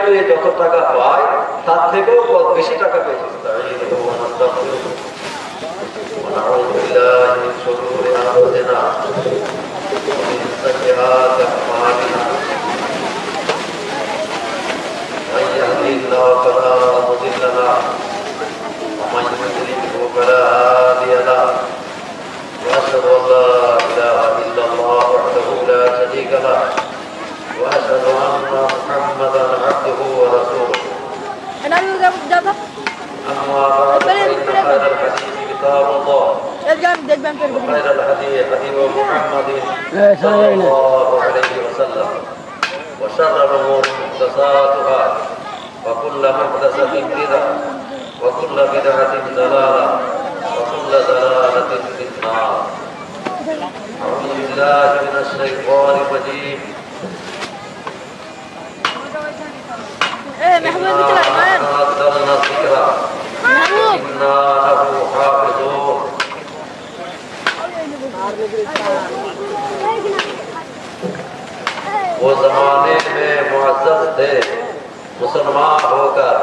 চাইলে যত টাকা পায় তার থেকেও বেশি টাকা পেয়েছে। ونعوذ بالله من شرور أنفسنا ومن سيئات أعمالنا من يهده الله فلا مضل له ومن يضلل فلا هادي له وأشهد أن لا إله إلا الله وحده لا شريك له وأشهد أن محمدا عبده ورسوله. أما بعد فإن خير الحديث كتاب الله وخير الهدي هدي محمد صلى الله عليه وسلم وشر الأمور محدثاتها وكل محدثة بدعة وكل بدعة ضلالة وكل ضلالة في النار. أعوذ بالله من الشيطان الرجيم. إنا نزلنا الذكر إنا له حافظون. वो जमाने में मुअज़्ज़ज़ थे मुसलमान होकर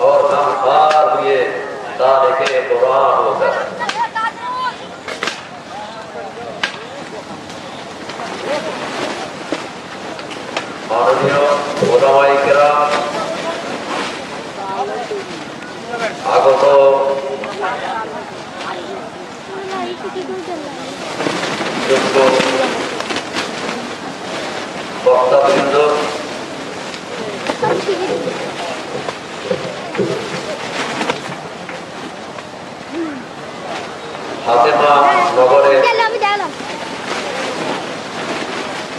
और हम हार हुए तारिके कुरान होकर। माननीय उलमाए किराम, আগত যোগ্য বক্তাবৃন্দ, ফাতেমা নগরে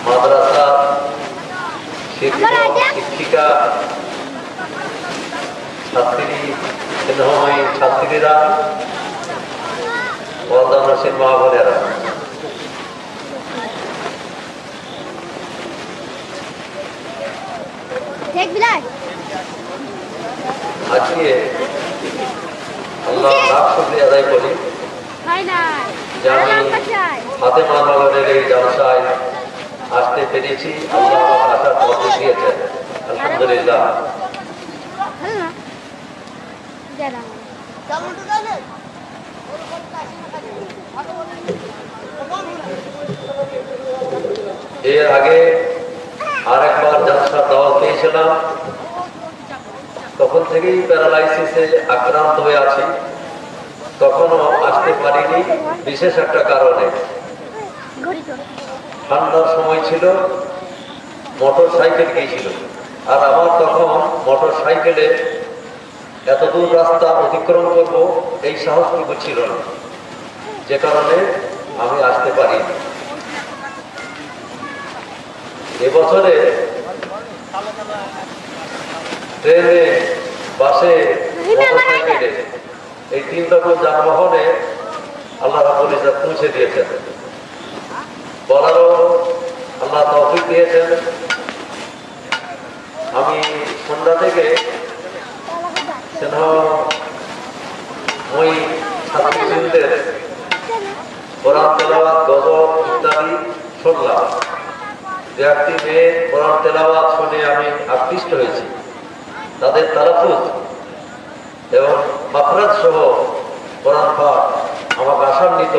মাদ্রাসা শিক্ষিকা ছাত্রী স্নেহময়ী ছাত্রীরা, পর্দানসীন মা বোনেরা, আজকে আল্লাহ লাখ শুকরিয়া আদায় করি যে আমি ফাতেমা নগরের এই জলসায় আসতে পেরেছি। আল্লাহ আমার আসার পথে দিয়েছেন, আলহামদুলিল্লাহ। এর আগে আরেকবার জলসার দাওয়াত পেয়েছিলাম, তখন থেকেই প্যারালাইসিসে আক্রান্ত হয়ে আছি, তখনও আসতে পারিনি বিশেষ একটা কারণে। ঠান্ডার সময় ছিল, মোটর সাইকেল গিয়েছিল, আর আমার তখন মোটর সাইকেলে এত দূর রাস্তা অতিক্রম করব এই সাহসটুকু ছিল না, যে কারণে আমি আসতে পারিনি। এবছরে ট্রেনে, বাসে, মোটর সাইকেলে এই 3 রকম যানবাহনে আল্লাহ রাব্বুল ইজ্জত পৌঁছে দিয়েছেন, বলারও আল্লাহ তৌফিক দিয়েছেন। আমি সন্ধ্যা থেকে স্নেহময়ী ছাত্রীদের কোরআন তেলাওয়াত, গজল ইত্যাদি শুনলাম। যে একটি মেয়ে কোরআন তেলাওয়াত শুনে আমি আকৃষ্ট হয়েছি। তাদের তালাফুজ এবং মাখরাজ সহ কোরআন পাঠ আমাকে আশান্বিত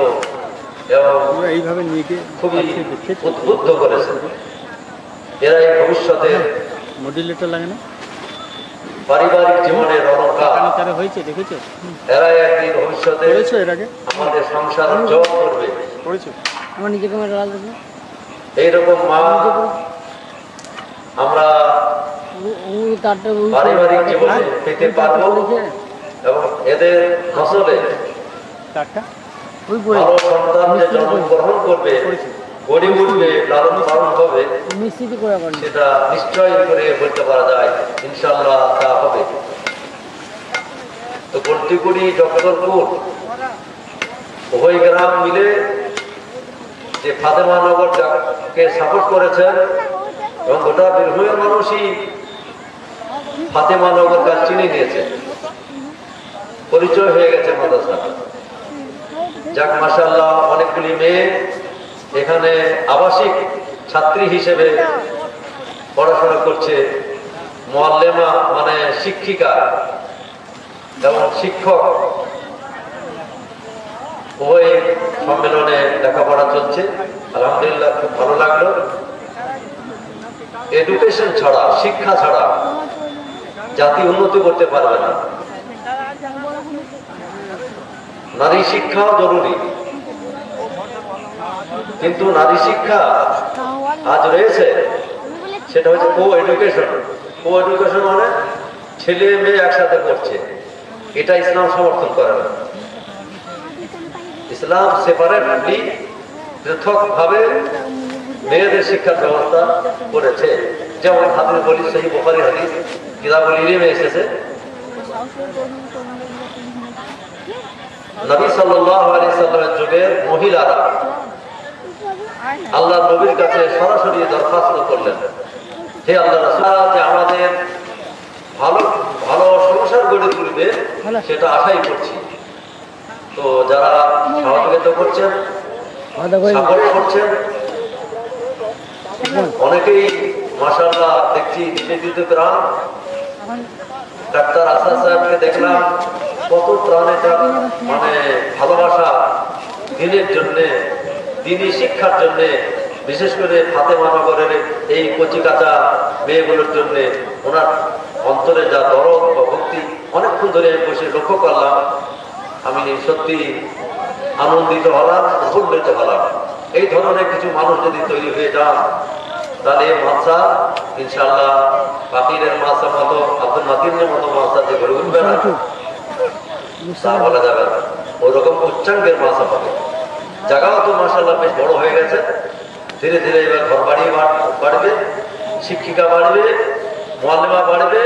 এবং খুবই উদ্বুদ্ধ করেছে। এরাই ভবিষ্যতে পারিবারিক জীবনের অলংকার হয়েছে, দেখেছো? এরাই একদিন ভবিষ্যতে আমাদের সংসার উজ্জ্বল করবে। এইরকম মা আমরা পারিবারিক জীবনে পেতে পারবো এবং এদের ফসলে ভালো সন্তান যে জন্মগ্রহণ করবে, গড়ে উঠবে, লালন পালন হবে, সেটা নিশ্চয় করে বলতে পারা যায়, ইনশাআল্লাহ তা হবে। তো গর্তিকুড়ি, জগদলপুর উভয় গ্রাম মিলে যে ফাতেমা নগরকে সাপোর্ট করেছেন এবং গোটা বীরভূমের মানুষই ফাতেমা নগরকে চিনে নিয়েছে, পরিচয় হয়ে গেছে মাদ্রাসা। যাক মাশাআল্লাহ, অনেকগুলি মেয়ে এখানে আবাসিক ছাত্রী হিসেবে পড়াশোনা করছে, মুআল্লিমা মানে শিক্ষিকা এবং শিক্ষক উভয় সম্মেলনে লেখাপড়া চলছে। আলহামদুলিল্লাহ, খুব ভালো লাগলো। এডুকেশন ছাড়া, শিক্ষা ছাড়া জাতি উন্নতি করতে পারবে না। নারী শিক্ষাও জরুরি, কিন্তু নারী শিক্ষা আজ রয়েছে সেটা হচ্ছে কো এডুকেশন। কো এডুকেশন মানে ছেলে মেয়ে একসাথে করছে, এটা ইসলাম সমর্থন করে না। ইসলাম সেপারেটলি, পৃথক ভাবে মেয়েদের শিক্ষার ব্যবস্থা করেছে। যেমন হাদিস বলি, সহিহ বুখারী হাদিস কিতাবুল ইলমে এসেছে, নবী সাল্লাল্লাহু আলাইহি সাল্লামের যুগের মহিলারা আল্লাহ নবীর কাছে সরাসরি দরখাস্ত করলেন, হে আল্লাহ রাসূল, যে আমাদের ভালো ভালো সংসার গড়ে তুলবে সেটা আশাই করছি। তো যারা সহযোগিতা করছেন, সাপোর্ট করছেন, অনেকেই মাশাআল্লাহ দেখছি নিবেদিত প্রাণ। ডাক্তার আসাদ সাহেবকে দেখলাম কত প্রাণে তার মানে ভালোবাসা দিনের জন্যে, দিনী শিক্ষার জন্যে, বিশেষ করে ফাতেমা নগরের এই কচি কাঁচা মেয়েগুলোর জন্য ওনার অন্তরে যা দরদ বা ভক্তি অনেকক্ষণ ধরে বসে লক্ষ্য করলাম। আমি সত্যি আনন্দিত হলাম, উৎফুল্লিত হলাম। এই ধরনের কিছু মানুষ যদি তৈরি হয়ে যান, তাহলে মাদ্রাসা ইনশাআল্লাহ ফাকিরের মাদ্রাসার মতো, আব্দুল মাতিনের মতো মাদ্রাসা যে গড়ে উঠবে না তা বলা যাবে না। ওইরকম উচ্চাঙ্গের মাদ্রাসা পাবে। জায়গাও তো মাশাআল্লাহ বেশ বড় হয়ে গেছে। ধীরে ধীরে এবার ঘর বাড়ি বাড়বে, শিক্ষিকা বাড়বে, মুআল্লিমা বাড়বে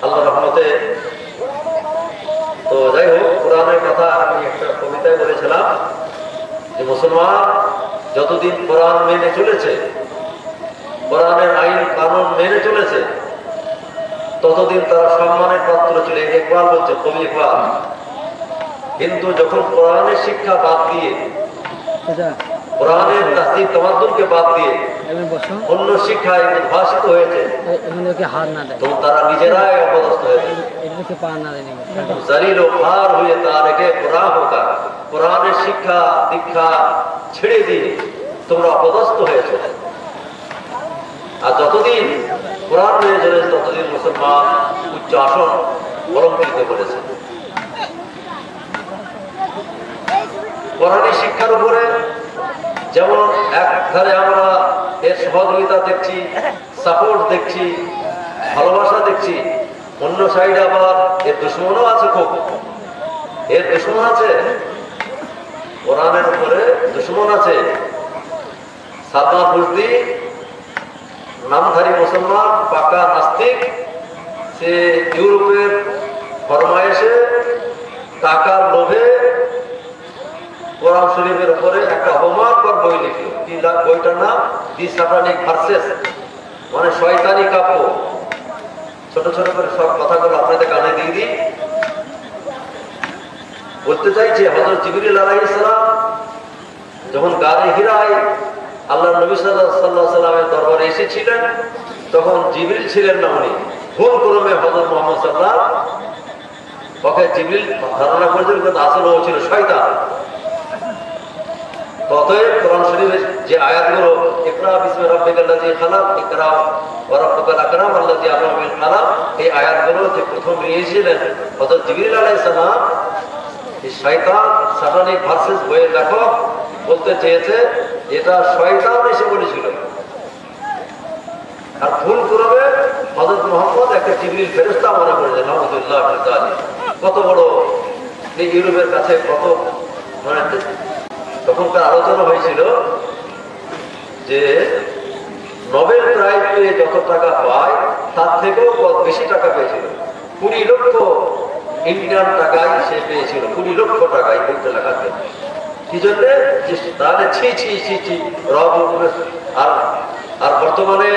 আল্লাহর রহমতে। তো যাই হোক, কোরআনের কথা আমি একটা কবিতায় বলেছিলাম যে মুসলমান যতদিন কোরআন মেনে চলেছে, কোরআনের আইন কানুন মেনে চলেছে, ততদিন তারা সম্মানের পাত্র ছিল। ইকবাল বলছে, কবি ইকবাল। কিন্তু যখন কোরআনের শিক্ষা বাদ দিয়ে, কোরআনের তাসদিক তামাদ্দুনকে বাদ দিয়ে অন্য শিক্ষায় উদ্ভাসিত হয়েছে, তো তারা নিজেরাই অপদস্থ হয়েছে। জালিল ও খার হয়ে তারেকে কোরআন হোকা, কোরআনের শিক্ষা দীক্ষা ছেড়ে দিয়ে তোমরা অপদস্থ হয়েছে। আর যতদিন কোরআন মেনে চলেছে ততদিন মুসলমান উচ্চ আসন অলঙ্কৃত করেছে। কোরআনের শিক্ষার উপরে যেমন এক ধারে আমরা এর সহযোগিতা দেখছি, সাপোর্ট দেখছি, ভালোবাসা দেখছি, অন্য সাইডে আবার এর দুশ্মনও আছে। খুব এর দুশ্মন আছে, কোরআনের উপরে দুশ্মন আছে। সালমান রুশদি নামধারী মুসলমান, পাকা নাস্তিক, সে ইউরোপের ফরমায়েশে টাকার লোভে কোরআন শরীফের উপরে একটা অপমানকর বই লিখল। কি বইটার নাম? দি স্যাটানিক ভার্সেস, মানে শয়তানি কাব্য। ছোট ছোট করে সব কথাগুলো আপনাদের কানে দিয়ে দিই। বলতে চাইছে হযরত জিবরিল আলাইহিস সালাম যখন গারে হিরায় আল্লাহ নবী সাল্লাল্লাহু আলাইহি সাল্লামের দরবারে এসেছিলেন, তখন জিবরিল ছিলেন না, উনি ভুল ক্রমে হযরত মুহাম্মদ সাল্লাল্লাহু আলাইহি সাল্লাম ওকে জিবরিল ধারণা করেছিল, কিন্তু আসলে ও ছিল শয়তান। অতএব কোরআন শরীফের যে আয়াতগুলো, ইকরা বিসমি রাব্বিকাল্লাযী খালাক, ইকরা ওয়া রাব্বুকাল আকরাম আল্লাযী আল্লামা বিল কালাম, এই আয়াতগুলো যে প্রথম নিয়েছিলেন হযরত জিবরিল আলাইহিস সালাম, এই শয়তান স্যাটানিক ভার্সেস বইয়ের লেখক বলতে চেয়েছে এটা শয়তান এসে বলেছিল। আর ভুল করবে হযরত মুহাম্মদ একটা জিবরিল ফেরেশতা মনে করেছে। নাউযুবিল্লাহ মিন যালিক। কত বড় এই ইউরোপের কাছে কত মানে তখনকার আলোচনা হয়েছিল যে নোবেল প্রাইজ পেয়ে যত টাকা পায় তার থেকেও বেশি টাকা পেয়েছিল। 20 লক্ষ ইন্ডিয়ান টাকায় সে পেয়েছিল, 20 লক্ষ টাকায় বইটা লেখার জন্য। কি জন্যে? তাহলে ছি ছি ছি ছি রব। আর বর্তমানে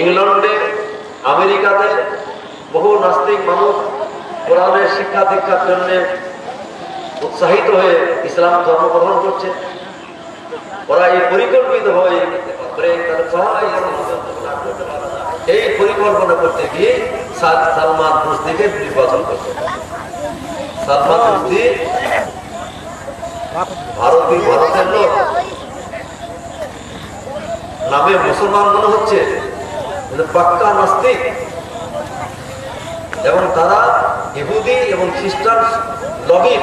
ইংল্যান্ডে, আমেরিকাতে বহু নাস্তিক মানুষ কোরআনের শিক্ষা দীক্ষার জন্য উৎসাহিত হয়ে ইসলাম ধর্ম গ্রহণ করছে। ওরা এই পরিকল্পিত হয়ে এই পরিকল্পনা করতে গিয়ে সালমান রুশদিকে নির্বাচন করছে। সালমান রুশদি ভারতের লোক, নামে মুসলমান মনে হচ্ছে, পাক্কা নাস্তিক, এবং তারা ইহুদি এবং খ্রিস্টান লবির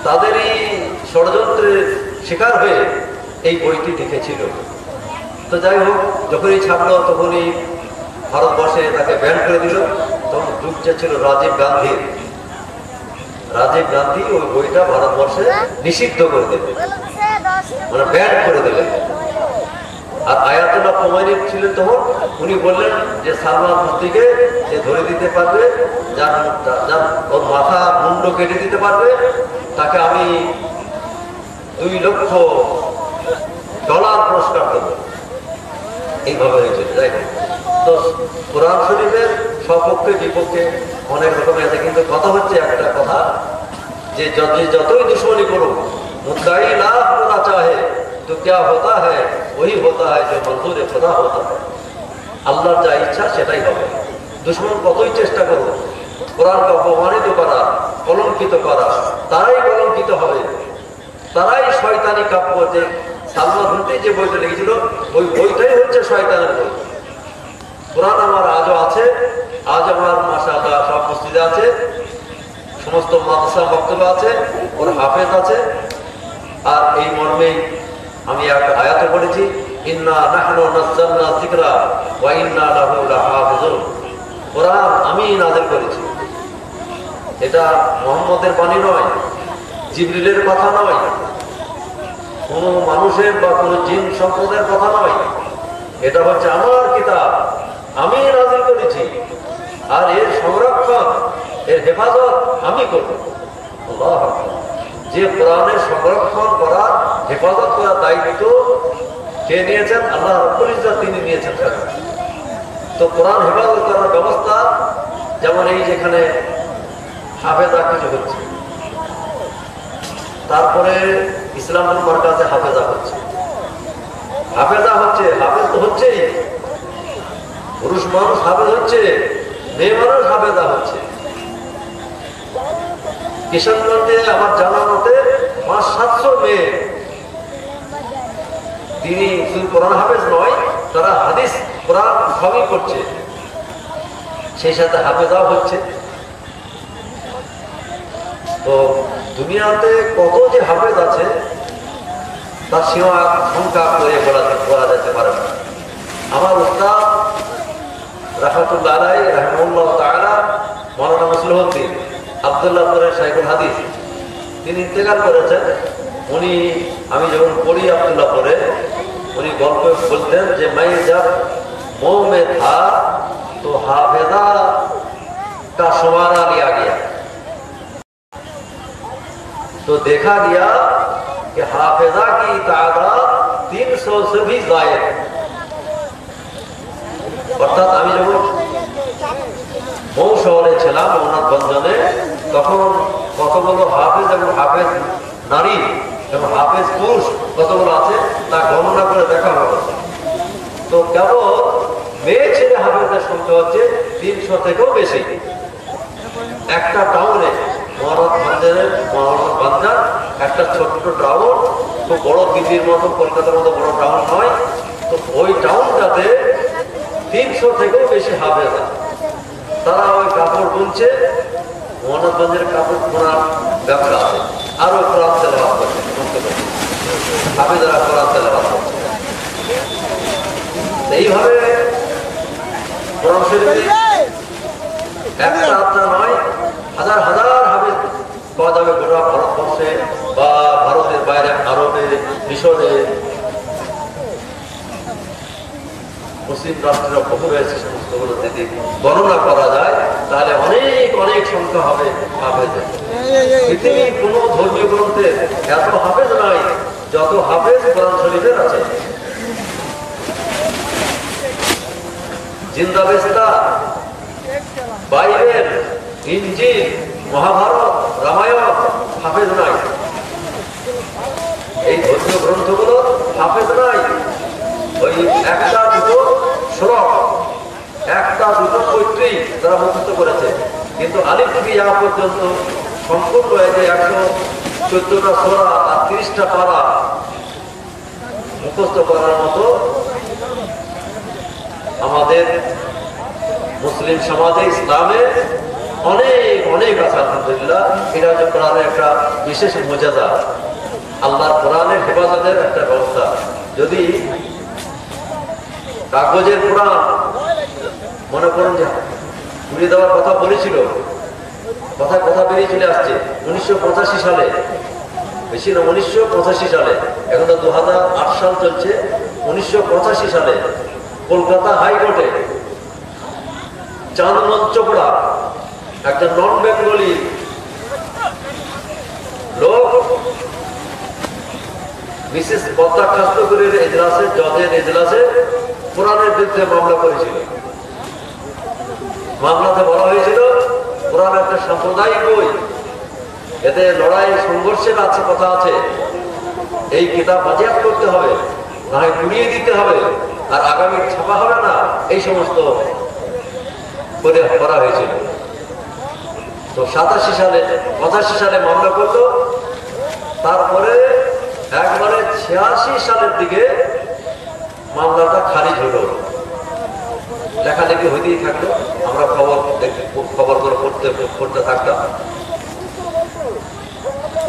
তাদেরই ষড়যন্ত্রের শিকার হয়ে এই বইটি লিখেছিল। তো যাই হোক, যখনই ছাপলো তখনই ভারতবর্ষে তাকে ব্যান করে দিল। তখন যুগ ছিল রাজীব গান্ধীর। রাজীব গান্ধী ওই বইটা ভারতবর্ষে নিষিদ্ধ করে দেবে, মানে ব্যান করে দেবে। আর আয়াতুল্লাহ খোমেনি ছিলেন তখন, উনি বললেন যে সালমান রুশদিকে যে ধরে দিতে পারবে, যার ওর মাথা মুন্ড কেটে দিতে পারবে, তাকে আমি $2 লক্ষ পুরস্কার দেবো। এইভাবে হয়েছিল। যাই হোক, তো কোরআন শরীফের সপক্ষে বিপক্ষে অনেক রকমের আছে, কিন্তু কথা হচ্ছে একটা কথা, যে যতই দুশ্মনী করুক, মুদ্দাই লাভ করা চাহে তো क्या होता है वही होता है जो मंजूर खुदा होता है। আল্লাহর যা ইচ্ছা সেটাই হবে। দুশ্মন কতই চেষ্টা করুক কোরআনকে অপমানিত করা, কলঙ্কিত করা, তারাই কলঙ্কিত হবে, তারাই শয়তানি কাব্য। যে সালমান রুশদি যে বইটা লিখেছিল, ওই বইটাই হচ্ছে শয়তানের বই। কোরআন আমার আজও আছে, আজ আমার মাশাআল্লাহ সব মসজিদে আছে, সমস্ত মাদ্রাসা বক্তব্য আছে, ওর হাফেজ আছে। আর এই মর্মেই আমি একটা আয়াত পড়েছি, ইন্না নাহনু নাযালনা যিকরা ওয়া ইন্না লাহু লাহাফিজুন। কোরআন আমি নাযিল করেছি। এটা মুহাম্মদের বাণী নয়, জিবরিলের কথা নয়, কোনো মানুষের বা কোনো জিন সম্প্রদায়ের কথা নয়। এটা হচ্ছে আমার কিতাব, আমি নাযিল করেছি, আর এর সংরক্ষণ, এর হেফাজত আমি করব। আল্লাহু আকবার। যে কোরআনের সংরক্ষণ করার, হেফাজত করার দায়িত্ব কে নিয়েছেন? আল্লাহ রাব্বুল ইজ্জত তিনি নিয়েছেন। তো কোরআন হেফাজত করার ব্যবস্থা, যেমন এই যেখানে হাফেজা কিছু হচ্ছে, তারপরে ইসলামপুর মার্কাজে হাফেজা হচ্ছে, হাফেজ তো হচ্ছেই, পুরুষ মানুষ হাফেজ হচ্ছে, মেয়ে মানুষ হাফেজা হচ্ছে। কিশোরগঞ্জে আমার জানা মতে 500-700 মেয়ে, তিনি শুধু কোরআন হাফেজ নয়, তারা হাদিস কোরআন সবই করছে, সেই সাথে হাফেজাও হচ্ছে। তো দুনিয়াতে কত যে হাফেজ আছে তার সীমা সংখ্যা করে বলা যেতে পারে না। আমার উস্তাদ রাহমাতুল্লাহ আলাইহি রাহিমাহুল্লাহ তাআলা মাওলানা মুসলিহুদ্দিন আব্দুল্লাহপুরের শাইখুল হাদিস, তিনি ইন্তেকাল করেছেন। উনি, আমি যখন পড়ি আব্দুল্লাহপুরে, উনি গল্প বলতেন যে मैं जब मोह में था तो हाफिजा का शुमारा लिया गया तो देखा गया कि हाफिजा की तादाद 300 से भी ज़ायद। অর্থাৎ আমি যখন মৌ শহরে ছিলাম, মৌনাথগঞ্জে, তখন কতগুলো হাফেজ এবং হাফেজ নারী এবং হাফেজ পুরুষ কতগুলো আছে তা গণনা করে দেখা হবে। তো কেবল মেয়ে ছেলে হাফেজের সংখ্যা হচ্ছে 300 থেকেও বেশি। একটা টাউনে, মহারাজগঞ্জের একটা ছোট্ট টাউন, খুব বড় দিল্লির মতো, কলকাতার মতো বড় টাউন নয়। তো ওই টাউনটাতে 300 থেকেও বেশি হাফেজ আছে। তারা ওই কাপড় বুনছে, মহারাজগঞ্জের কাপড় বোনার ব্যবসা আছে, আরো কোরআন তেলাওয়াত করছে, হাফেজরা কোরআন তেলাওয়াত করছে। এইভাবে কোরআন শরীফে একটা আত্মা নয়, হাজার হাজার হাফেজ পাওয়া যাবে গোটা ভারতবর্ষে বা ভারতের বাইরে, আরবে, মিশরে, মুসলিম রাষ্ট্রের বহু রয়েছে। সমস্তগুলো যদি গণনা করা যায় তাহলে অনেক অনেক সংখ্যা হবে হাফেজের। পৃথিবীর কোন ধর্মীয় গ্রন্থে এত হাফেজ নাই যত হাফেজ কোরআন শরীফের আছে। জিন্দাবেস্তা, বাইবেল, ইনজিল, মহাভারত, রামায়ণ হাফেজ নাই। এই ধর্মীয় গ্রন্থগুলো হাফেজ নাই। কিন্তু আলিফ থেকে ইয়া পর্যন্ত সম্পূর্ণ যে 114টা সূরা আর 30টা পারা মুখস্থ করার মতো আমাদের মুসলিম সমাজে ইসলামে অনেক অনেক আছে। আলহামদুলিল্লাহ, এটা হচ্ছে কোরআনের একটা বিশেষ মর্যাদা, আল্লাহর কোরআনের হেফাজতের একটা ব্যবস্থা। যদি কাগজের কোরআন মনে করুন যে উড়িয়ে দেওয়ার কথা বলেছিল, কথা বেরিয়ে চলে আসছে 1985 সালে, বেশি না 1985 সালে, এখন তো 2008 সাল চলছে। 1985 সালে কলকাতা হাইকোর্টে চাঁদমন চোপড়া একটা নন বেঙ্গলি লোক বিশেষ বরখাস্তগুলির এজলাসে, জজের এজলাসে কোরআনের বিরুদ্ধে মামলা করেছিল। মামলাতে বলা হয়েছিল কোরআন একটা সাম্প্রদায়িক বই, এতে লড়াই সংঘর্ষের আছে কথা আছে, এই কিতাব বাজেয়াপ্ত করতে হবে, না হয় পুড়িয়ে দিতে হবে, আর আগামী ছাপা হবে না, এই সমস্ত করা হয়েছিল। তো 87 সালে 85 সালে মামলা করলো, তারপরে একবারে 86 সালের দিকে মামলাটা খারিজ হলো। লেখালেখি হইতেই থাকলো, আমরা খবর করে পড়তে থাকতাম।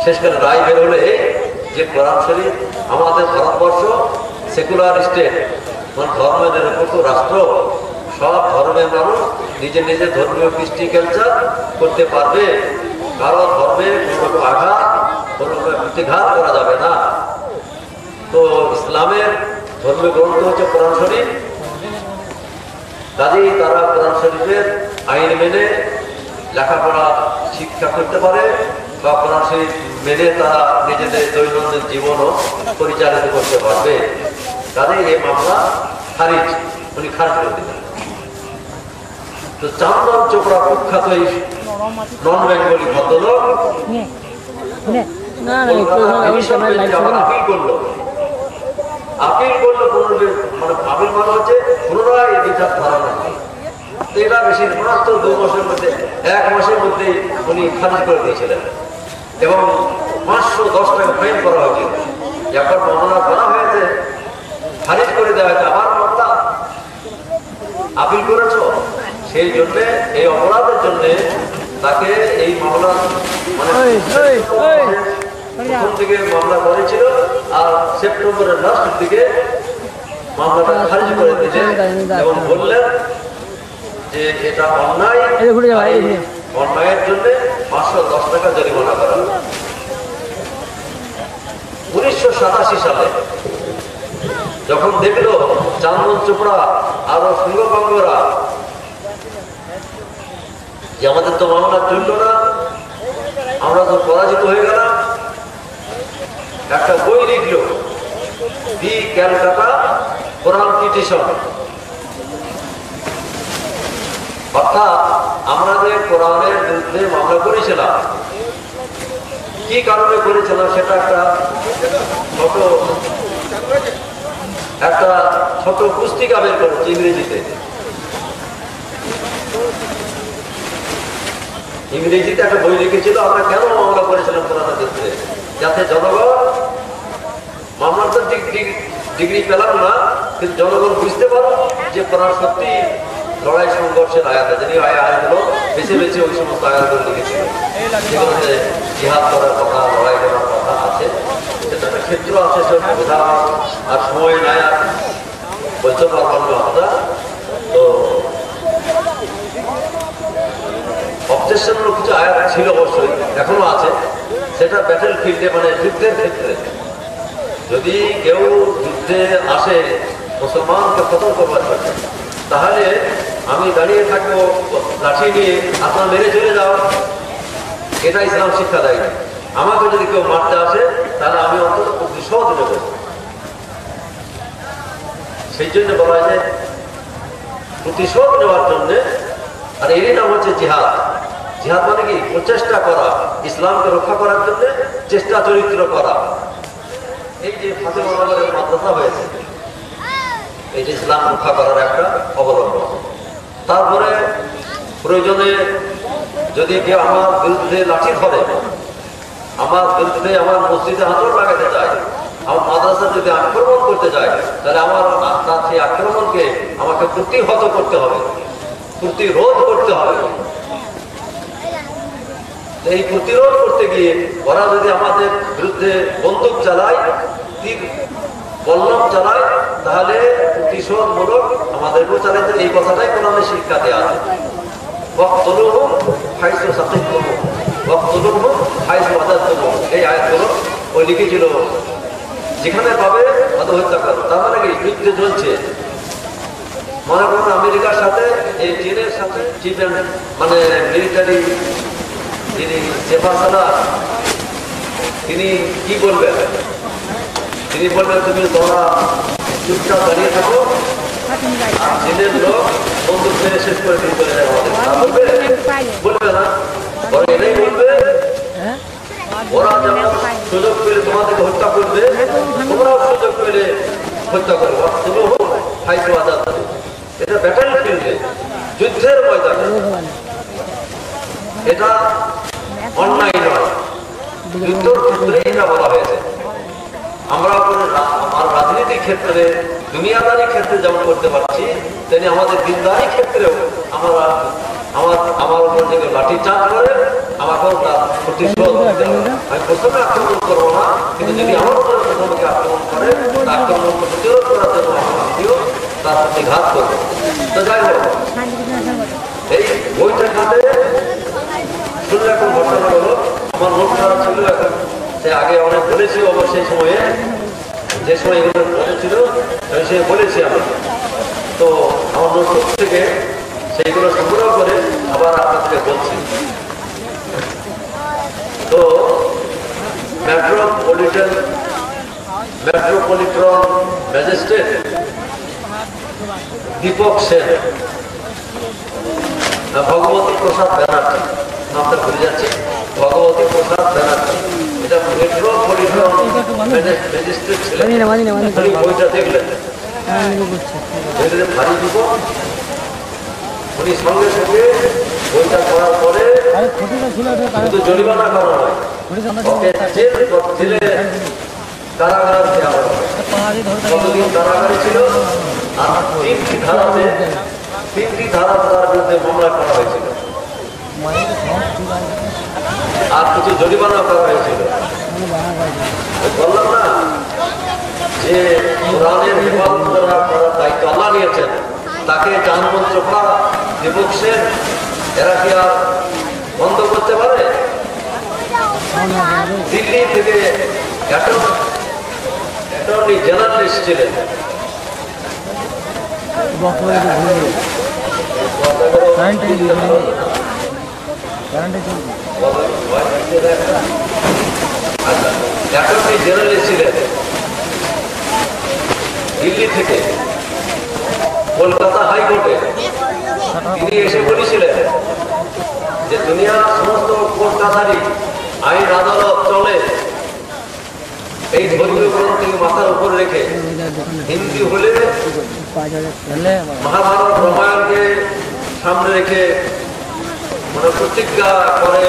শেষকালে রায় বের হলে যে কোরআন শরীফ আমাদের ভারতবর্ষ সেকুলার স্টেট, মানে ধর্মনিরপেক্ষ রাষ্ট্র, সব ধর্মের মানুষ নিজের নিজের ধর্মীয় কৃষ্টি কালচার করতে পারবে, কারো ধর্মে কোনো আঘাত, কোনো প্রতিঘাত করা যাবে না। তো ইসলামের ধর্মীয় গ্রন্থ হচ্ছে কোরআন শরীফ, কাজেই তারা কোরআন শরীফের আইন মেনে লেখাপড়া শিক্ষা করতে পারে, বা কোরআন শরীফ মেনে তারা নিজেদের দৈনন্দিন জীবনও পরিচালিত করতে পারবে। কাজেই এই মামলা খারিজ, উনি খারিজ করে দিলেন। তো চাঁদমন চোপড়া প্রখ্যাত এই নন বেঙ্গলি ভদ্রলোক আপিল করলো আপিল মানে হচ্ছে পুনরায় বিচার ধারণা। এটা বেশি মাত্র 2 মাসের মধ্যে, 1 মাসের মধ্যে উনি খারিজ করে দিয়েছিলেন, এবং 510 টাকা ফাইন করা হয়েছিল। একবার মামলা করা হয়েছে, খারিজ করে দেওয়া হয়েছে, আবার মামলা আপিল করেছ, সেই জন্যে এই অপরাধের জন্যে তাকে এই মামলা মানে প্রথম দিকে মামলা করেছিল, আর সেপ্টেম্বরের লাস্টের দিকে মামলাটা খারিজ করে দিলেন এবং বললেন যে এটা অন্যায়, অন্যায়ের জন্য 510 টাকা জরিমানা করা। 1987 সালে যখন দেখলো চাঁদমন চোপড়া আরো সিংহভঙ্গরা যে আমাদের তো মামলা চলল না, আমরা তো পরাজিত হয়ে গেলাম, একটা বই লিখলো, দি ক্যালকাটা কোরআন পিটিশন। অর্থাৎ আমরা যে কোরআনের বিরুদ্ধে মামলা করেছিলাম, কি কারণে করেছিলাম সেটা একটা ছোট পুস্তিকা বের করেছে ইংরেজিতে। ইংরেজিতে একটা বই লিখেছিল, আমরা কেন মামলা করেছিলাম কোরআনের বিরুদ্ধে, যাতে জনগণ, মামলার তো ডিগ্রি পেলাম না, কিন্তু জনগণ বুঝতে পারো যে কোরআন সত্যি লড়াই সংঘর্ষের আয়াত আছে। আয়াতগুলো বেছে বেছে ওই সমস্ত আয়াতগুলো লিখেছিল, যেগুলোতে জিহাদ করার কথা, লড়াই করার কথা আছে। এটা একটা ক্ষেত্র আছে, সব বোঝা আর সময় নাই, আর বলতে পারলাম না আমরা। তো অবজেকশনের কিছু আয়াত ছিল অবশ্যই, এখনো আছে, সেটা ব্যাটেল ফিল্ডে মানে যুদ্ধের ক্ষেত্রে যদি কেউ যুদ্ধে আসে মুসলমানকে খতম করবার জন্য, তাহলে আমি দাঁড়িয়ে থাকবো লাঠি নিয়ে, আপনার মেরে চলে যাও, এটা ইসলাম শিক্ষা দেয় না। আমাকে যদি কেউ মারতে আসে তাহলে আমি অন্তত প্রতিশোধ নেব। সেই জন্য বলা যায় প্রতিশোধ নেওয়ার জন্য, আর এরই নাম হচ্ছে জিহাদ। জিহাদ মানে কি? প্রচেষ্টা করা, ইসলামকে রক্ষা করার জন্য চেষ্টা চরিত্র করা। এই যে ফাতেমা নগরের মাদ্রাসা হয়েছে, এই যে ইসলাম রক্ষা করার একটা অবলম্বন। তারপরে প্রয়োজনে যদি কেউ আমার বিরুদ্ধে লাঠি ধরে, আমার বিরুদ্ধে আমার মসজিদে হাতড় লাগাতে চায়, আমার মাদ্রাসা যদি আক্রমণ করতে যায়, তাহলে আমার তার সেই আক্রমণকে আমাকে প্রতিহত করতে হবে, প্রতিরোধ করতে হবে। এই প্রতিরোধ করতে গিয়ে ওরা যদি আমাদের বিরুদ্ধে বন্দুক চালায়, তীর বল্লম চালায়, তাহলে প্রতিশোধমূলক আমাদেরকেও চালাতে, এই কথাটাই কোরআনে শিক্ষা দেওয়া আছে। ওয়াকতুলুহুম হাইসু সাকিফতুমুহুম ওয়াকতুলুহুম হাইসু ওয়াজাদতুমুহুম, এই আয়াতগুলো ওই লিখেছিল, যেখানে পাবে তাদের হত্যা করো। তার মানে কি, যুদ্ধে চলছে। মনে করুন আমেরিকার সাথে এই চীনের সাথে মানে মিলিটারি যিনি জেফারসালার, তিনি কি বলবেন? তিনি বলবেন তোমরা চুপচাপ দাঁড়িয়ে থাকো, চীনের লোক বন্দুক ফেলে শেষ করে দিয়ে চলে যায় আমাদের। বলবে না, ওরা এটাই বলবে, ওরা যেমন সুযোগ পেলে তোমাদেরকে হত্যা করবে, তোমরাও সুযোগ পেলে হত্যা করবো। এটা ব্যাটারি ফিল্ডে, যুদ্ধের ময়দানে, এটা অন্যায় নয়, যুদ্ধের ক্ষেত্রে এটা বলা হয়েছে। আমরা আমার রাজনীতির ক্ষেত্রে, দুনিয়াদারি ক্ষেত্রে যেমন করতে পারছি, তেমনি আমাদের দিনদারি ক্ষেত্রেও আমরা আমার উপর যে লাঠি চার্জ করে, আমাকেও তার প্রতিশোধ দিতে হবে। আমি প্রথমে আক্রমণ করবো না, কিন্তু যদি আমার উপরে প্রথমকে আক্রমণ করে, আক্রমণকে প্রতিরোধ করার জন্য আমিও তার প্রতিঘাত করবো। তো যাই হোক, এই বইটার সাথে শুনলে এখন ঘটনা হলো, আমার মন খারাপ ছিল। এখন সে আগে অনেক বলেছি, অবশ্যই সময়ে যে সময় এগুলো বলেছিল সে বলেছি আমি, তো আমার নোটবুক থেকে সেইগুলো সংগ্রহ করে আবার আপনাদেরকে বলছি। তো মেট্রোপলিটন ম্যাজিস্ট্রেট দীপক সেন, ভগবতী প্রসাদ ব্যানার্জি, নামটা ভুলে যাচ্ছে, ভগবতী প্রসাদ ব্যানার্জি, এটা মেট্রোপলিটন ম্যাজিস্ট্রেট ছিলেন। বইটা দেখলেন, ভারী যুবক, উনি সঙ্গে সঙ্গে বইটা করার পরে শুধু জরিমানা করা হয়, জেলে কারাগার দেওয়া হয়। কতদিন কারাগারে ছিল, আর তিনটি ধারা তার বিরুদ্ধে মামলা করা হয়েছিল, আর কিছু জরিমানা করা হয়েছিল। বললাম না যে কোরআনের হেফাজত করার দায়িত্ব আল্লাহ নিয়েছেন, তাকে জাহান্নাম চোপড়া, দীপক সেন, এরা কি আর বন্ধ করতে পারে? দিল্লি থেকে অ্যাটর্নি জেনারেল এসেছিলেন, অ্যাটর্নি জেনারেল এসেছিলেন দিল্লি থেকে কলকাতা হাইকোর্টে। তিনি এসে বলেছিলেন যে দুনিয়ার সমস্ত কোর্ট কাছারি, আইন আদালত চলে এই ধর্মীয় গ্রন্থকে মাথার উপর রেখে। হিন্দু হলে মহাভারত রামায়ণকে সামনে রেখে মানে প্রতিজ্ঞা করে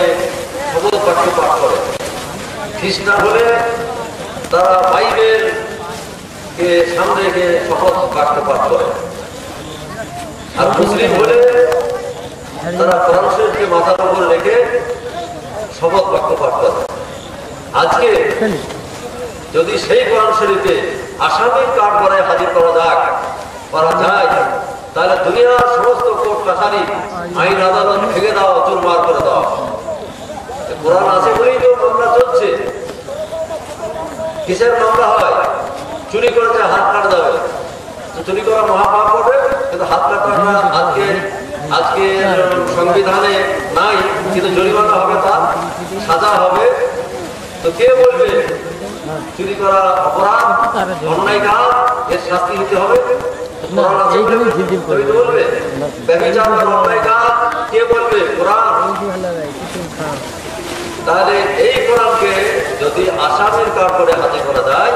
শপথ বাক্য পাঠ করে। খ্রিস্টান হলে তারা বাইবেলকে সামনে রেখে শপথ বাক্য পাঠ করে। আর মুসলিম হলে তারা কোরআন শরীফকে মাথার উপর রেখে শপথ বাক্য পাঠ করে। আজকে যদি সেই কোরআন শরীফে আসামির কাঠ গড়ায় হাজির করা যায়, তাহলে দুনিয়ার সমস্ত কোর্ট কাছারি, আইন আদালত ভেঙে দাও, চুরমার করে দাও। কোরআন আছে বলেই তো মামলা চলছে। কিসের মামলা হয়? চুরি করেছে, হাত কাটা যাবে, তো চুরি করা মহাপাপ হবে, কিন্তু হাত কাটা আজকে সংবিধানে নাই, কিন্তু জরিমানা হবে, তার সাজা হবে। তো কে বলবে চুরি করা অপরাধ, অন্যায় কাজ, এর শাস্তি দিতে হবে? বলবে ব্যভিচার অন্যায় কাজ, কে বলবে? কোরআন। তাহলে এই কোরআনকে যদি আসামির কাঠ করে হাতে করা যায়,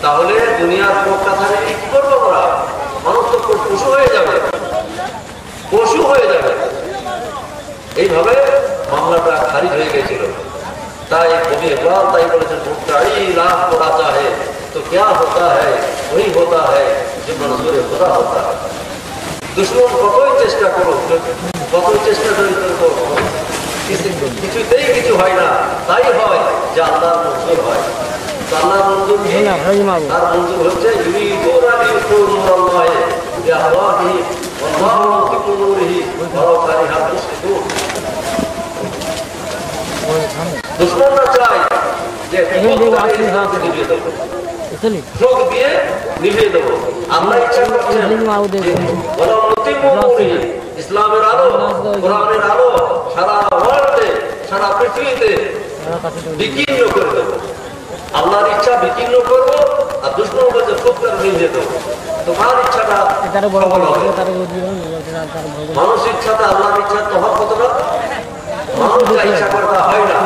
তাহলে দুনিয়ার কোর্ট কাছারি কি করবো আমরা? মানুষ তো পশু হয়ে যাবে, পশু হয়ে যাবে। এইভাবে मामलाटा खारिज हो गए ताई कभी इकबाल ताई बोले मुद्दाई लाख पड़ा चाहे तो क्या होता है वही होता है जो मंजूर खुदा होता है दुश्मन कतई चेष्टा करो कतई चेष्टा करो কিছুতেই কিছু হয় না তাই হয় যে আল্লাহর মঞ্জুর হয় আল্লাহর মঞ্জুর কি তার মঞ্জুর হচ্ছে ইউরিদুনা লিউতুল্লাহ বিআহওয়াহি ওয়াল্লাহু মুতিম্মু নূরিহি ওয়ালাউ কারিহাল মুশরিকুন দুশমনরা চায় যে ইসলামকে নিভিয়ে দেবো যোগ দিয়ে নিভিয়ে দেবো আল্লাহ ইচ্ছা করছেন ওয়ালাউ মুতিম্মু নূরিহি ইসলামের আলো কোরআনের আলো সারা ওয়ার্ল্ডে সারা পৃথিবীতে বিকীর্ণ করে দেবো আল্লাহর ইচ্ছা বিকীর্ণ করবো আর দুশ্মন বলছে খুব করে নিভিয়ে দেবো তোমার ইচ্ছাটা মানুষ ইচ্ছাটা আল্লাহর ইচ্ছা তফাৎ কতটা মানুষ যা ইচ্ছা করে তা হয় না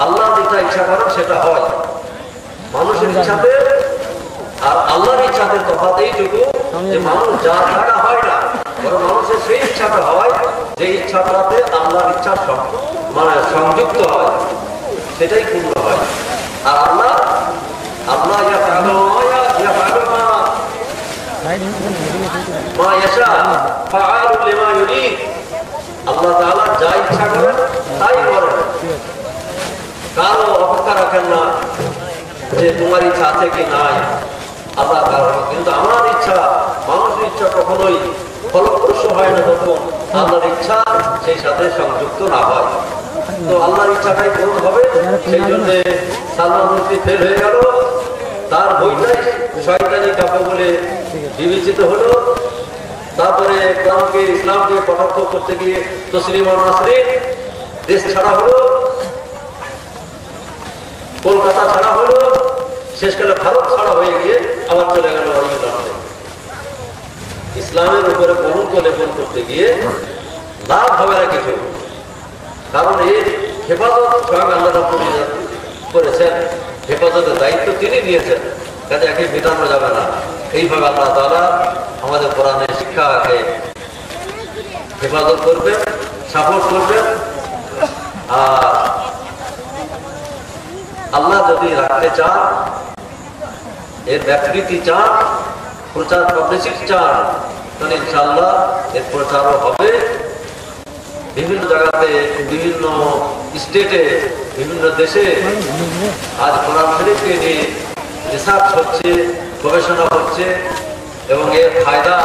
আল্লাহ যেটা ইচ্ছা করেন সেটা হয় মানুষের ইচ্ছাতে আর আল্লাহর ইচ্ছাতে তফাৎ এইটুকু যে মানুষ যা ইচ্ছাটা হয় না বরং মানুষের সেই ইচ্ছাটা হয় যে ইচ্ছাটাতে আল্লাহর ইচ্ছা মানে সংযুক্ত হয় সেটাই পূর্ণ হয় আর আল্লাহ আল্লাহ আল্লাহ তাআলা যা ইচ্ছা করেন তাই করেন কারো অপেক্ষা রাখেন না যে তোমার ইচ্ছা আছে কি নাই আল্লাহ তাআলা কিন্তু আমার ইচ্ছা মানুষের ইচ্ছা কখনোই ফলপ্রসূ হয় না যখন আল্লাহর ইচ্ছা সেই সাথে সংযুক্ত না হয় তো আল্লাহর ইচ্ছাটাই পূরণ হবে সেই জন্য সালমান রুশদি ফেল হয়ে গেল তার বইটাই শয়তানি কাব্য বলে বিবেচিত হলো তারপরে কোরআনকে ইসলামকে কটাক্ষ করতে গিয়ে তসলিমা নাসরিন দেশ ছাড়া হলো কলকাতা ছাড়া হলো শেষকালে ভারত ছাড়া হয়ে গিয়ে আবার চলে গেল ইংল্যান্ডে ইসলামের উপরে কলঙ্ক লেপন করতে গিয়ে লাভ হবে না কিছু কারণ এর হেফাজত স্বয়ং আল্লাহ করেছেন হেফাজতের দায়িত্ব তিনি নিয়েছেন কাজে একে মেটানো যাবে না এইভাবে আল্লাহ তাআলা আমাদের কোরআনের শিক্ষাকে হেফাজত করবেন সাপোর্ট করবেন আর আল্লাহ যদি রাখতে চান এর ব্যাপৃতি চান প্রচার পাবলিসিটি চান তাহলে ইনশাআল্লাহ এর প্রচারও হবে বিভিন্ন জায়গাতে বিভিন্ন স্টেটে বিভিন্ন দেশে আজ কোরআন শরীফকে নিয়ে রিসার্চ হচ্ছে গবেষণা হচ্ছে এবং এর ফায়দা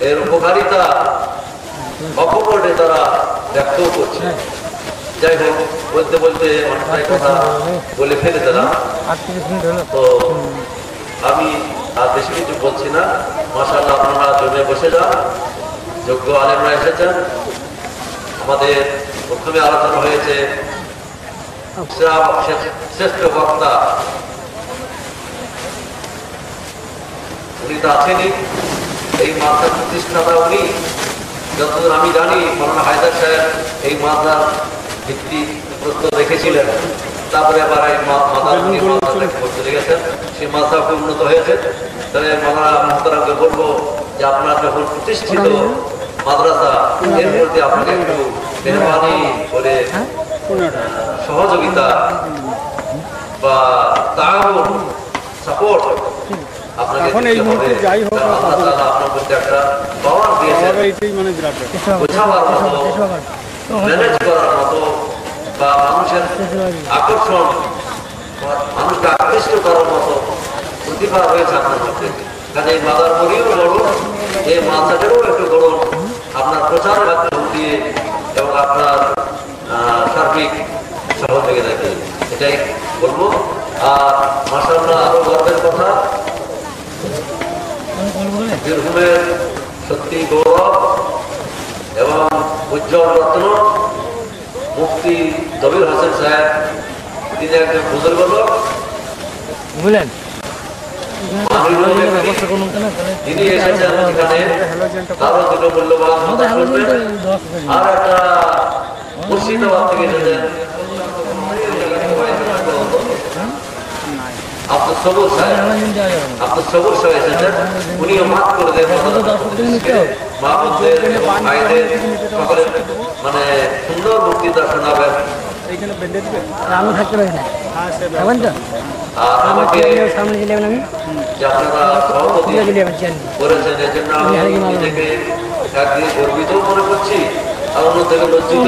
এর উপকারিতা অকপটে তারা ব্যক্ত করছে যাই হোক বলতে বলতে অনেকটাই কথা বলে ফেলে দিলাম তো আমি আর বেশি কিছু বলছি না মাশাআল্লাহ আপনারা জমে বসে যান যোগ্য আলেমরা এসেছেন আমাদের প্রথমে আলোচনা হয়েছে শ্রেষ্ঠ বক্তা উনি তো আছেনই এই মাদ্রাসার প্রতিষ্ঠাতা উনি যতদূর আমি জানি মৌলানা হায়দার সাহেব এই মাদ্রাসার ভিত্তি প্রস্তর রেখেছিলেন তারপরে আবার এই মাদ্রাসা চলে গেছেন সেই মাদ্রাসা খুব উন্নত হয়েছে তাহলে মৌলানা মুহতারামকে বলবো যে আপনার যখন প্রতিষ্ঠিত মাদ্রাসা এর প্রতি আপনাকে একটু মেহরবানি করে সহযোগিতা বা তাআউন সাপোর্ট আপনাকে আল্লাহ তাআলা আপনার প্রতি একটা পাওয়ার দিয়েছেন বোঝাবার মতো ম্যানেজ করার মতো বা মানুষের আকর্ষণ মানুষকে আকৃষ্ট করার মতো প্রতিভা রয়েছে আপনার মধ্যে কাজে এই মাদার মরিও বলুন এই মাদ্রাসাটারও একটু করুন আপনার প্রচার মাধ্যম দিয়ে এবং আপনার সার্বিক সহযোগিতাকে এটাই বলবো আর মাশাআল্লাহ আরো গর্বের কথা বীরভূমের সত্যি গৌরব এবং উজ্জ্বল রত্ন মুফতি জবির হোসেন সাহেব তিনি একজন বুজুর্গ লোক বুঝলেন তিনি এসেছেন এখানে তারও দুটো মূল্যবান কথা শুনবেন আর একটা মুর্শিদাবাদ থেকে এসেছেন আব্দুল সবুজ সাহেব, আব্দুল সবুজ সাহেব এসেছেন, উনিও মাফ করে দেন মা বোনদের এবং ভাইদের সকলের মানে সুন্দর বক্তৃতা শোনাবেন। আমি থাকতে পারি না, আর আমাকে যে আপনারা সভাপতি করেছেন এজন্য আমি নিজেকে একদিকে গর্বিত মনে করছি, আর অন্যদিকে লজ্জিত।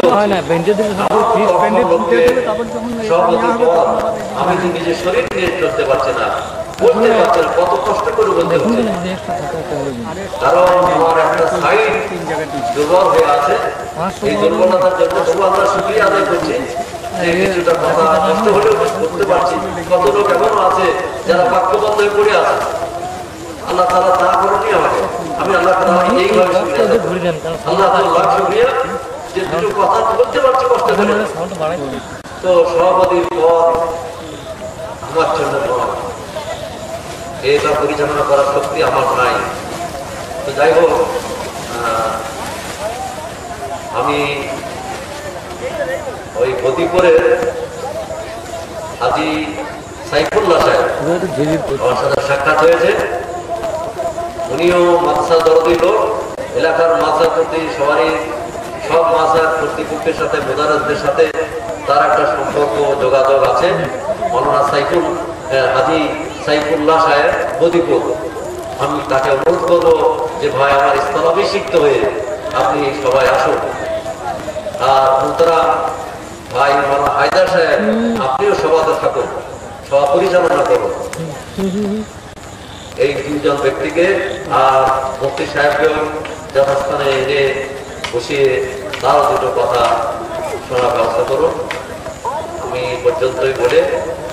আমি তো নিজের শরীর নিয়ে চলতে পারছি না, বলতে পারছি না, কত কষ্ট করে বলতে হচ্ছে, কারণ আমার একটা সাইড দুর্বল হয়ে আছে। এই দুর্বলতার জন্য তবু আমরা শুকরিয়া আদায় করছি যে কিছুটা কথা কষ্ট হলেও করতে পারছি। কত লোক এমনও আছে যারা বাক্যবদ্ধ হয়ে পড়ে আছে, আল্লাহ তাআলা তা করেনি আমাকে, আমি আল্লাহ তাআলা এইভাবে আল্লাহ তাআলা শুকরিয়া যে দুটো কথা বলতে পারছি কষ্ট করে। তো সভাপতির পদ আমার জন্য নয়, এটা পরিচালনা করার শক্তি আমার নাই। তো যাই হোক, আমি ওই গদিপুরের হাজী সাইফুল্লাহ সাহেব আমার সাথে সাক্ষাৎ হয়েছে। উনিও মাদ্রাসা দরদি লোক, এলাকার মাদ্রাসা প্রতি সবারই সব মাদ্রাসার কর্তৃপক্ষের সাথে মুদাররিসদের সাথে তার একটা সম্পর্ক যোগাযোগ আছে। মৌলানা হাজী সাইফুল্লাহ সাহেব গদিপুর, আমি তাকে অনুরোধ করবো যে ভাই আমার স্থলাভিষিক্ত হয়ে আপনি সবাই আসুন। আর মুহতারাম ভাই মৌলানা হায়দার সাহেব, আপনিও সভাতে থাকুন, সভা পরিচালনা করুন। এই দুইজন ব্যক্তিকে আর মুফতি সাহেবকেও যথাস্থানে এনে বসিয়ে তারও দুটো কথা শোনার ব্যবস্থা করুন। আমি পর্যন্তই বলে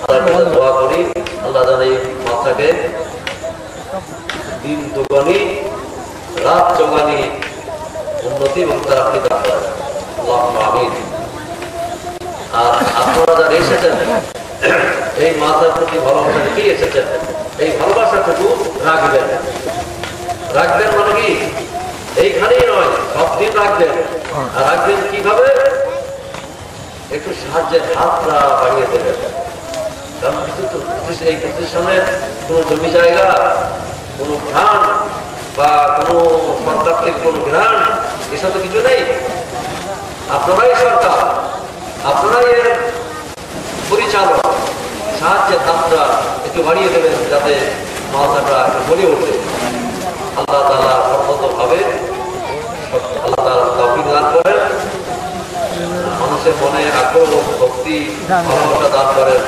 আল্লাহর দোয়া করি, আল্লাহ যেন এই মাথাকে দিন দুগানি রাত চৌগানি উন্নতি এবং তারাক্কি দান করেন, আল্লাহুম্মা আমিন। আর আপনারা যারা এসেছেন এই মাথার প্রতি ভালোবাসা রেখেই এসেছেন, এই ভালোবাসাটুকু রাখবেন। রাখবেন মানে কি এইখানেই নয়, সব দিন রাখবেন। আর রাখবেন কিভাবে? একটু সাহায্যের হাতটা বাড়িয়ে দেবেন। কারণ এই প্রতিষ্ঠানের কোনো জমি জায়গা, কোনো ঘ্রাণ বা কোনো সরকার থেকে কোনো ঘ্রাণ, এসব তো কিছু নেই। আপনারাই সরকার, আপনারাই এর পরিচালক। সাহায্যের হাতটা একটু বাড়িয়ে দেবেন যাতে মাথাটা একটু ভরে ওঠে। আল্লাহ তাআলা সর্বতভাবে আল্লাহ তাআলা তৌফিক দান করেন, মানুষের মনে আগ্রহ ভক্তি ভালোবাসা দান করেন।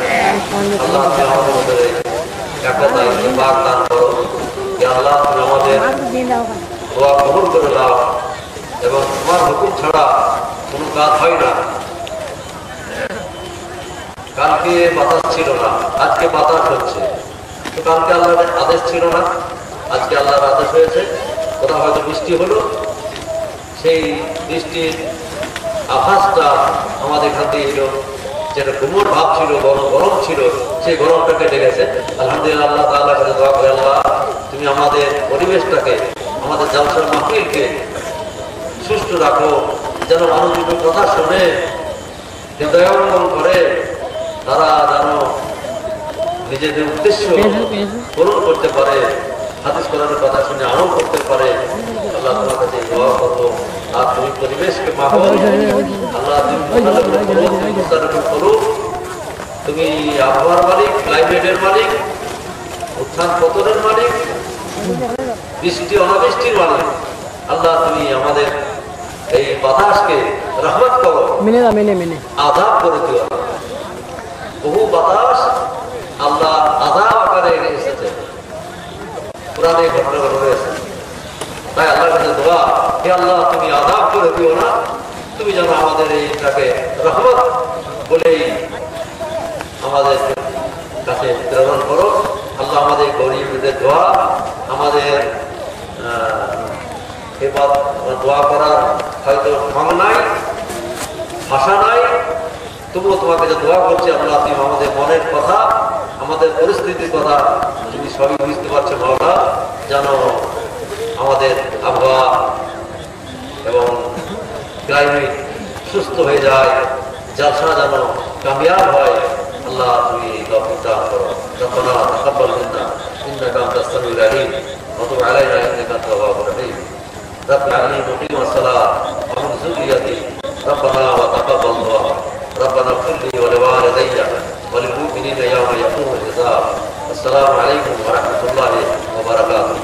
আল্লাহ আমাদের একতা ইত্তেফাক দান করো। আল্লাহ তুমি আমাদের দোয়া কবুল করে দাও, এবং তোমার হুকুম ছাড়া কোনো কাজ হয় না। কালকে বাতাস ছিল না, আজকে বাতাস হচ্ছে। তো কালকে আল্লাহর আদেশ ছিল না, আজকে আল্লাহর আদেশ হয়েছে। কোথাও হয়তো বৃষ্টি হলো, সেই বৃষ্টির আভাসটা আমাদের এখান থেকে এলো। যেটা গুমোট ভাব ছিল, গরম ছিল, সেই গরমটা কেটে গেছে। আলহামদুলিল্লাহ, আল্লাহ তাআলার কাছে দোয়া করে, আল্লাহ তুমি আমাদের পরিবেশটাকে, আমাদের জালসার মাহফিলকে সুষ্ঠু রাখো, যেন মানুষ দুটো কথা শুনে হৃদয়ঙ্গম করে তারা যেন নিজেদের উদ্দেশ্য পূরণ করতে পারে, হাদিস কোরআনের কথা শুনে আমল করতে পারে। আল্লাহ তোমার কাছে দোয়া করবো। আর তুমি পরিবেশকে মাহো, আল্লাহ তুমি করো। তুমি আবহাওয়ার মালিক, ক্লাইমেটের মালিক, উত্থান পতনের মালিক, বৃষ্টি অনাবৃষ্টির মালিক। আল্লাহ তুমি আমাদের এই বাতাসকে রহমত করো, আযাব করে দিও। বহু বাতাস আল্লাহ আযাব আকারে এসেছে, কোরআনে ঘটনা রয়েছে। তাই আল্লাহর কাছে দোয়া, হে আল্লাহ তুমি আযাব করে দিও না, তুমি যেন আমাদের এইটাকে রহমত বলেই আমাদের কাছে প্রেরণ করো। আল্লাহ আমাদের গরিবদের দোয়া, আমাদের এবার দোয়া করার হয়তো ঢং নাই, ভাষা নাই, তবুও তোমাকে যে দোয়া করছি আল্লাহ তুমি আমাদের মনের কথা, আমাদের পরিস্থিতির কথা তুমি সবই বুঝতে পারছো মাওলা। যেন আমাদের আবহাওয়া এবং ক্লাইমেট সুস্থ হয়ে যায়, জালসা যেন কামিয়াব হয়। আল্লাহ আল্লাহ তুমি তৌফিক দান করো। রব্বানা তাকাব্বাল মিন্না ইন্নাকা আনতাস সামিউল আলিম ওয়া তুব আলাইনা ইন্নাকা আনতাত তাওয়াবুর রহিম। رب اجعلني مقيم الصلاة ومن ذريتي ربنا وتقبل دعاء ربنا اغفر لي ولوالدي وللمؤمنين يوم يقوم الحساب. السلام عليكم ورحمة الله وبركاته.